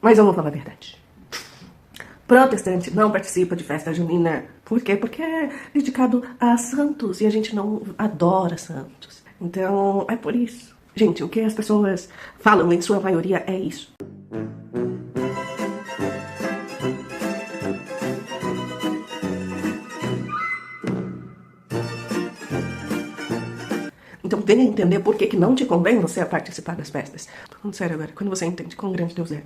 Mas eu vou falar a verdade. Protestante não participa de festa junina. Por quê? Porque é dedicado a santos e a gente não adora santos. Então, é por isso. Gente, o que as pessoas falam, em sua maioria, é isso. Então, venha entender por que não te convém você participar das festas. Tô falando sério agora, quando você entende quão grande Deus é,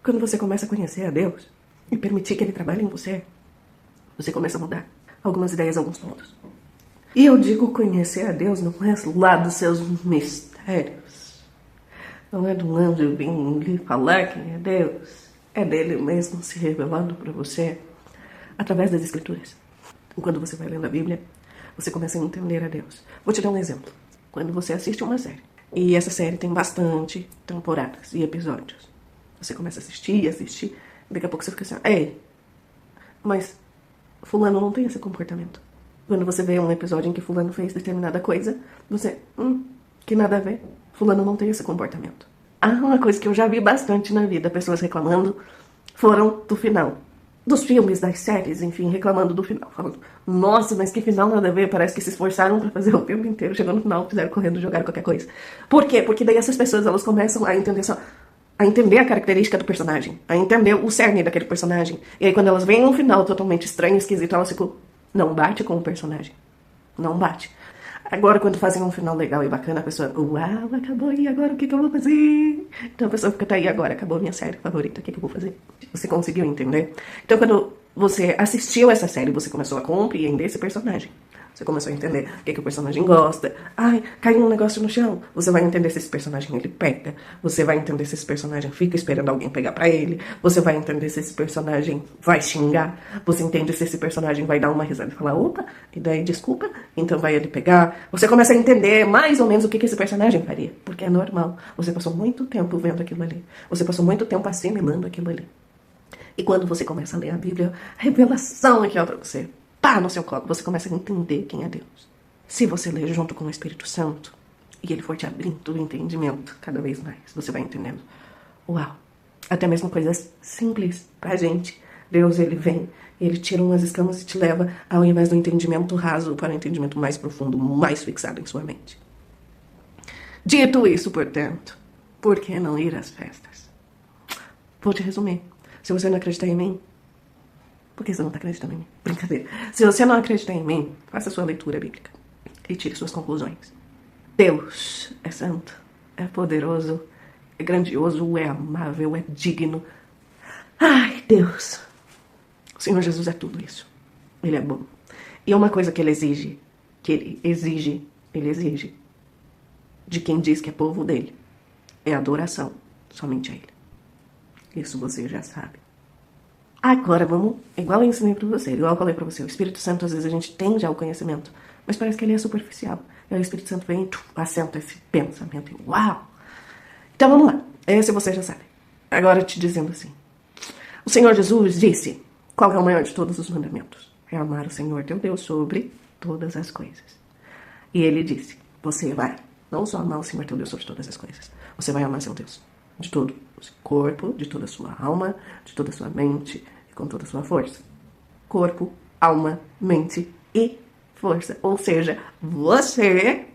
quando você começa a conhecer a Deus e permitir que Ele trabalhe em você, você começa a mudar algumas ideias, alguns pontos. E eu digo conhecer a Deus não é lá dos seus mistérios. Não é do anjo vir lhe falar quem é Deus. É dele mesmo se revelando para você através das Escrituras. Então, quando você vai lendo a Bíblia, você começa a entender a Deus. Vou te dar um exemplo. Quando você assiste uma série, e essa série tem bastante temporadas e episódios, você começa a assistir, e daqui a pouco você fica assim, ei, mas fulano não tem esse comportamento. Quando você vê um episódio em que fulano fez determinada coisa, você, que nada a ver, fulano não tem esse comportamento. Uma coisa que eu já vi bastante na vida, pessoas reclamando, foram do final. Dos filmes, das séries, enfim, reclamando do final. Falando, nossa, mas que final nada a ver, parece que se esforçaram pra fazer o filme inteiro. Chegou no final, fizeram correndo, jogaram qualquer coisa. Por quê? Porque daí essas pessoas, elas começam a entender a característica do personagem, a entender o cerne daquele personagem. E aí quando elas veem um final totalmente estranho, esquisito, elas ficam, não bate com o personagem. Não bate. Agora, quando fazem um final legal e bacana, a pessoa, uau, acabou, e agora o que eu vou fazer? Então a pessoa fica, tá aí agora, acabou a minha série favorita, o que eu vou fazer? Você conseguiu entender? Então quando você assistiu essa série, você começou a compreender esse personagem. Você começou a entender o que o personagem gosta. Ai, caiu um negócio no chão. Você vai entender se esse personagem ele pega. Você vai entender se esse personagem fica esperando alguém pegar pra ele. Você vai entender se esse personagem vai xingar. Você entende se esse personagem vai dar uma risada e falar, opa, e daí desculpa, então vai ele pegar. Você começa a entender mais ou menos o que esse personagem faria. Porque é normal. Você passou muito tempo vendo aquilo ali. Você passou muito tempo assimilando aquilo ali. E quando você começa a ler a Bíblia, a revelação aqui ó pra você. Pá, no seu colo, você começa a entender quem é Deus. Se você ler junto com o Espírito Santo, e ele for te abrindo o entendimento cada vez mais, você vai entendendo. Uau! Até mesmo coisas simples pra gente. Deus, ele vem, ele tira umas escamas e te leva, ao invés do entendimento raso, para um entendimento mais profundo, mais fixado em sua mente. Dito isso, portanto, por que não ir às festas? Vou te resumir. Se você não acredita em mim, por que você não está acreditando em mim? Brincadeira. Se você não acredita em mim, faça a sua leitura bíblica e tire suas conclusões. Deus é santo, é poderoso, é grandioso, é amável, é digno. Ai, Deus. O Senhor Jesus é tudo isso. Ele é bom. E é uma coisa que ele exige de quem diz que é povo dele. É adoração, somente a ele. Isso você já sabe. Agora vamos, igual eu ensinei pra você, igual eu falei pra você, o Espírito Santo às vezes a gente tem já o conhecimento, mas parece que ele é superficial. E aí o Espírito Santo vem e assenta esse pensamento e uau! Então vamos lá, esse você já sabe. Agora te dizendo assim, o Senhor Jesus disse, qual é o maior de todos os mandamentos? É amar o Senhor teu Deus sobre todas as coisas. E ele disse, você vai não só amar o Senhor teu Deus sobre todas as coisas, você vai amar seu Deus de todo o seu corpo, de toda a sua alma, de toda a sua mente e com toda a sua força. Corpo, alma, mente e força. Ou seja, você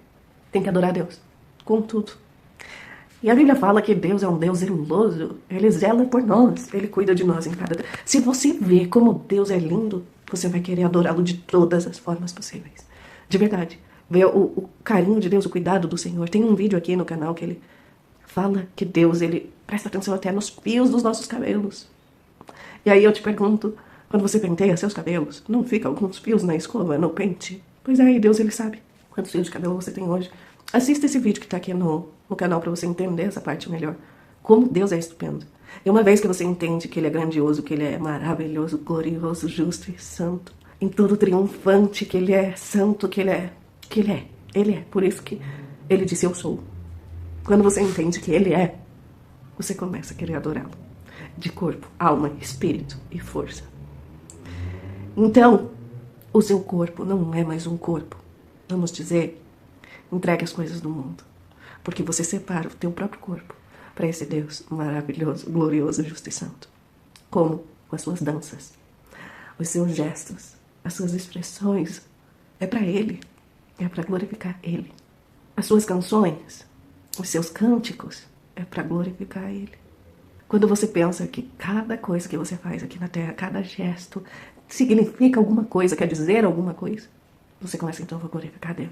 tem que adorar a Deus com tudo. E a Bíblia fala que Deus é um Deus zeloso. Ele zela por nós. Ele cuida de nós em cada... Se você vê como Deus é lindo, você vai querer adorá-lo de todas as formas possíveis. De verdade. Ver o carinho de Deus, o cuidado do Senhor. Tem um vídeo aqui no canal que ele fala que Deus, ele presta atenção até nos fios dos nossos cabelos. E aí eu te pergunto, quando você penteia seus cabelos, não fica alguns fios na escova, no pente? Pois aí, Deus, ele sabe quantos fios de cabelo você tem hoje. Assista esse vídeo que tá aqui no canal pra você entender essa parte melhor. Como Deus é estupendo. E uma vez que você entende que ele é grandioso, que ele é maravilhoso, glorioso, justo e santo, em tudo triunfante, que ele é santo, que ele é. Por isso que ele disse, eu sou. Quando você entende que ele é, você começa a querer adorá-lo. De corpo, alma, espírito e força. Então, o seu corpo não é mais um corpo. Vamos dizer, entregue as coisas do mundo. Porque você separa o teu próprio corpo para esse Deus maravilhoso, glorioso, justo e santo. Como? Com as suas danças, os seus gestos, as suas expressões. É para Ele, é para glorificar Ele. As suas canções, os seus cânticos, é para glorificar Ele. Quando você pensa que cada coisa que você faz aqui na Terra, cada gesto, significa alguma coisa, quer dizer alguma coisa, você começa então a glorificar Deus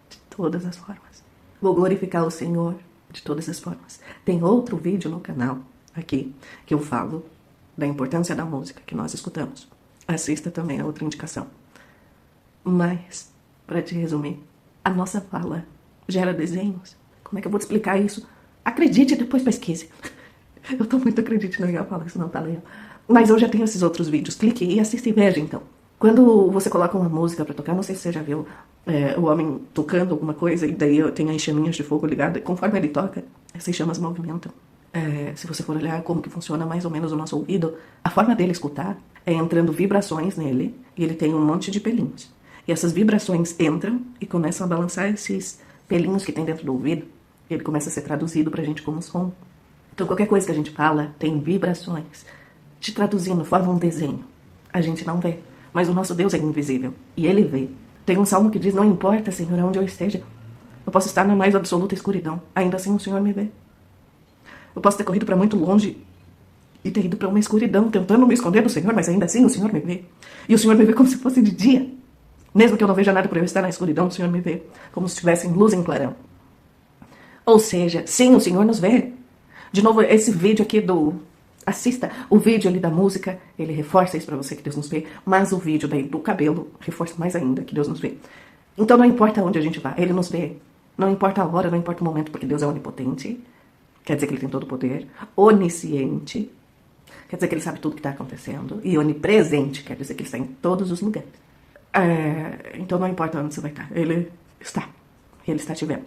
de todas as formas. Vou glorificar o Senhor de todas as formas. Tem outro vídeo no canal aqui que eu falo da importância da música que nós escutamos. Assista também, é outra indicação. Mas, para te resumir, a nossa fala gera desenhos. Como é que eu vou te explicar isso? Acredite, depois pesquise. Eu tô muito acreditando em fala, isso não tá lendo. Mas eu já tenho esses outros vídeos. Clique e assista e veja, então. Quando você coloca uma música pra tocar, não sei se você já viu o homem tocando alguma coisa e daí tem as chaminhas de fogo ligadas. Conforme ele toca, essas chamas movimentam. Se você for olhar como que funciona mais ou menos o nosso ouvido, a forma dele escutar é entrando vibrações nele e ele tem um monte de pelinhos. E essas vibrações entram e começam a balançar esses pelinhos que tem dentro do ouvido. E ele começa a ser traduzido pra gente como som. Então qualquer coisa que a gente fala tem vibrações. Te traduzindo, forma um desenho. A gente não vê, mas o nosso Deus é invisível. E Ele vê. Tem um salmo que diz, não importa, Senhor, aonde eu esteja. Eu posso estar na mais absoluta escuridão. Ainda assim o Senhor me vê. Eu posso ter corrido para muito longe e ter ido para uma escuridão, tentando me esconder do Senhor, mas ainda assim o Senhor me vê. E o Senhor me vê como se fosse de dia. Mesmo que eu não veja nada por eu estar na escuridão, o Senhor me vê como se estivesse em luz em clarão. Ou seja, sim, o Senhor nos vê. De novo, esse vídeo aqui assista o vídeo ali da música, ele reforça isso pra você que Deus nos vê, mas o vídeo daí do cabelo reforça mais ainda que Deus nos vê. Então não importa onde a gente vá, Ele nos vê. Não importa a hora, não importa o momento, porque Deus é onipotente, quer dizer que Ele tem todo o poder. Onisciente, quer dizer que Ele sabe tudo que está acontecendo. E onipresente, quer dizer que Ele está em todos os lugares. Então não importa onde você vai estar, Ele está. Ele está te vendo.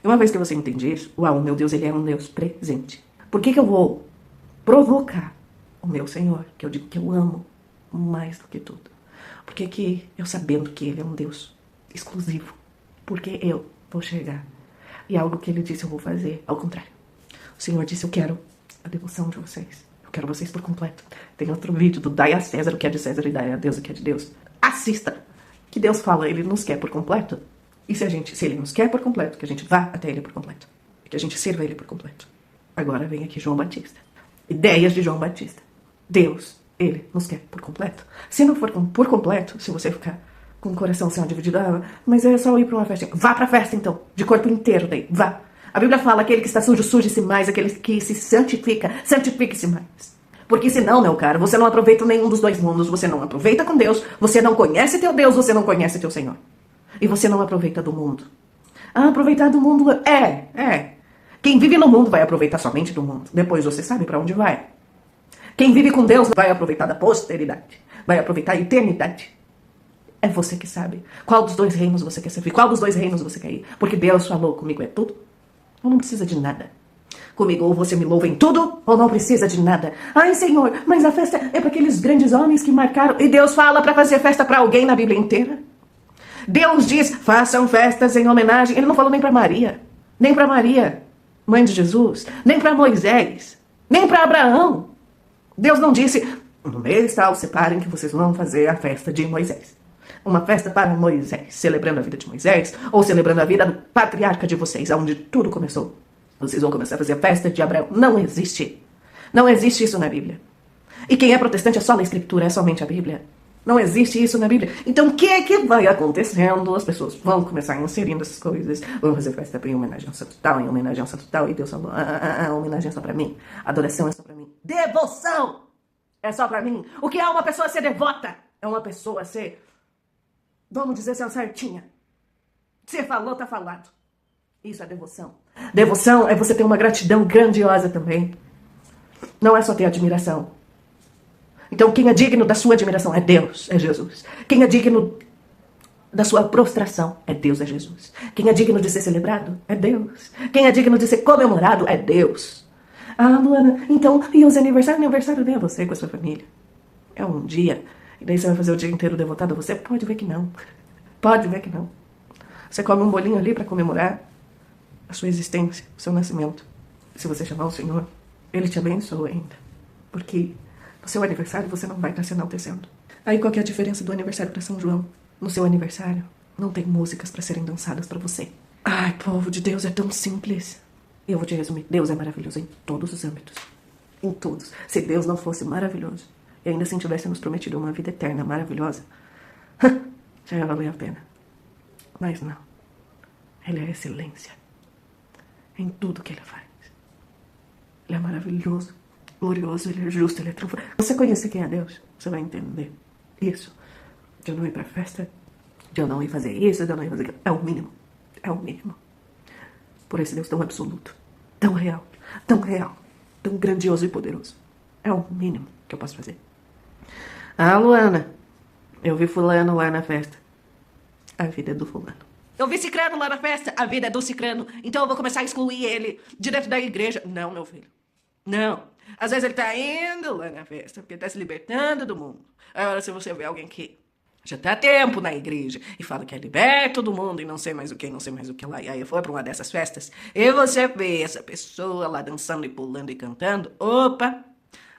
E uma vez que você entende isso, uau, meu Deus, Ele é um Deus presente. Por que eu vou provocar o meu Senhor, que eu digo que eu amo mais do que tudo? Porque que eu sabendo que Ele é um Deus exclusivo, porque eu vou chegar e algo que Ele disse eu vou fazer, ao contrário. O Senhor disse, eu quero a devoção de vocês. Eu quero vocês por completo. Tem outro vídeo do dai a César o que é de César e dai a Deus o que é de Deus. Assista, que Deus fala, Ele nos quer por completo. E se Ele nos quer por completo, que a gente vá até Ele por completo. E que a gente sirva Ele por completo. Agora vem aqui João Batista. Ideias de João Batista. Deus, Ele nos quer por completo. Se não for por completo, se você ficar com o coração sendo dividido, mas é só ir para uma festa. Vá para a festa então, de corpo inteiro daí, vá. A Bíblia fala, aquele que está sujo, suje-se mais, aquele que se santifica, santifique-se mais. Porque senão, meu caro, você não aproveita nenhum dos dois mundos, você não aproveita com Deus, você não conhece teu Deus, você não conhece teu Senhor. E você não aproveita do mundo. Aproveitar do mundo Quem vive no mundo vai aproveitar somente do mundo. Depois você sabe para onde vai. Quem vive com Deus vai aproveitar da posteridade. Vai aproveitar a eternidade. É você que sabe. Qual dos dois reinos você quer servir? Qual dos dois reinos você quer ir? Porque Deus falou, comigo é tudo. Ou não precisa de nada. Comigo ou você me louva em tudo, ou não precisa de nada. Ai, Senhor, mas a festa é para aqueles grandes homens que marcaram. E Deus fala para fazer festa para alguém na Bíblia inteira. Deus diz, façam festas em homenagem. Ele não falou nem para Maria. Nem para Maria, mãe de Jesus. Nem para Moisés. Nem para Abraão. Deus não disse, no mês tal, separem que vocês vão fazer a festa de Moisés. Uma festa para Moisés, celebrando a vida de Moisés, ou celebrando a vida do patriarca de vocês, onde tudo começou. Vocês vão começar a fazer a festa de Abraão. Não existe. Não existe isso na Bíblia. E quem é protestante é só na Escritura, é somente a Bíblia. Não existe isso na Bíblia. Então, o que é que vai acontecendo? As pessoas vão começar inserindo essas coisas. Vão fazer festa em homenagem ao santo tal, em homenagem ao santo tal. E Deus falou, homenagem é só pra mim. Adoração é só pra mim. Devoção é só pra mim. O que é uma pessoa ser devota? É uma pessoa ser, vamos dizer, ser certinha. Você falou, tá falado. Isso é devoção. Devoção é você ter uma gratidão grandiosa também. Não é só ter admiração. Então, quem é digno da sua admiração é Deus, é Jesus. Quem é digno da sua prostração é Deus, é Jesus. Quem é digno de ser celebrado é Deus. Quem é digno de ser comemorado é Deus. Luana, então, e os aniversários? Aniversário nem é você com a sua família. É um dia. E daí você vai fazer o dia inteiro devotado a você? Pode ver que não. Pode ver que não. Você come um bolinho ali para comemorar a sua existência, o seu nascimento. Se você chamar o Senhor, Ele te abençoa ainda. Porque no seu aniversário você não vai estar se enaltecendo. Aí qual que é a diferença do aniversário para São João? No seu aniversário, não tem músicas para serem dançadas para você. Ai, povo de Deus, é tão simples. Eu vou te resumir. Deus é maravilhoso em todos os âmbitos. Em todos. Se Deus não fosse maravilhoso, e ainda assim tivesse nos prometido uma vida eterna maravilhosa, já ia valer a pena. Mas não. Ele é excelência. Em tudo que Ele faz. Ele é maravilhoso, glorioso, Ele é justo, Ele é triunfante. Você conhecer quem é Deus, você vai entender isso. De eu não ir pra festa, de eu não ir fazer isso, de eu não ir fazer aquilo. É o mínimo. É o mínimo. Por esse Deus tão absoluto, tão real, tão grandioso e poderoso. É o mínimo que eu posso fazer. Ah, Luana, eu vi fulano lá na festa. A vida é do fulano. Eu vi cicrano lá na festa. A vida é do cicrano. Então eu vou começar a excluir ele de dentro da igreja. Não, meu filho. Não. Às vezes ele tá indo lá na festa porque tá se libertando do mundo. Agora, se você vê alguém que já tá há tempo na igreja e fala que é liberto do mundo e não sei mais o que, não sei mais o que lá, e aí foi pra uma dessas festas, e você vê essa pessoa lá dançando e pulando e cantando, opa!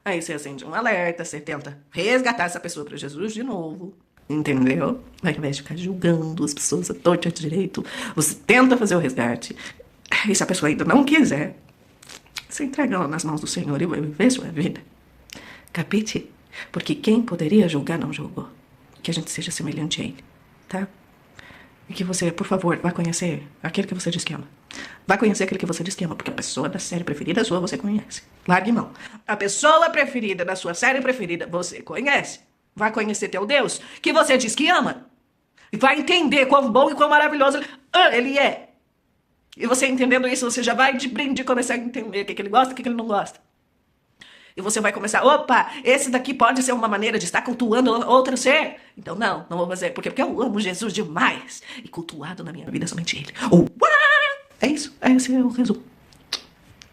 Aí você acende um alerta, você tenta resgatar essa pessoa pra Jesus de novo. Entendeu? Ao invés de ficar julgando as pessoas a torto e a direito, você tenta fazer o resgate. E se a pessoa ainda não quiser, você entrega ela nas mãos do Senhor e vai viver sua vida. Capite? Porque quem poderia julgar não julgou. Que a gente seja semelhante a Ele, tá? E que você, por favor, vá conhecer aquele que você diz que ama. Vá conhecer aquele que você diz que ama, porque a pessoa da série preferida sua você conhece. Largue mão. A pessoa preferida da sua série preferida você conhece. Vai conhecer teu Deus, que você diz que ama. E vai entender quão bom e quão maravilhoso Ele é. E você entendendo isso, você já vai de brinde começar a entender o que Ele gosta e o que Ele não gosta. E você vai começar, opa, esse daqui pode ser uma maneira de estar cultuando outro ser. Então não vou fazer. Por quê? Porque eu amo Jesus demais. E cultuado na minha vida somente Ele. É isso. Esse é o resumo.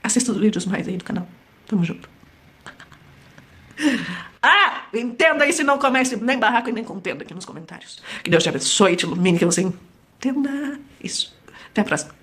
Assista os vídeos mais aí do canal. Tamo junto. Entenda isso e não comece nem barraco e nem contenda aqui nos comentários. Que Deus te abençoe e te ilumine, que você entenda isso. Até a próxima.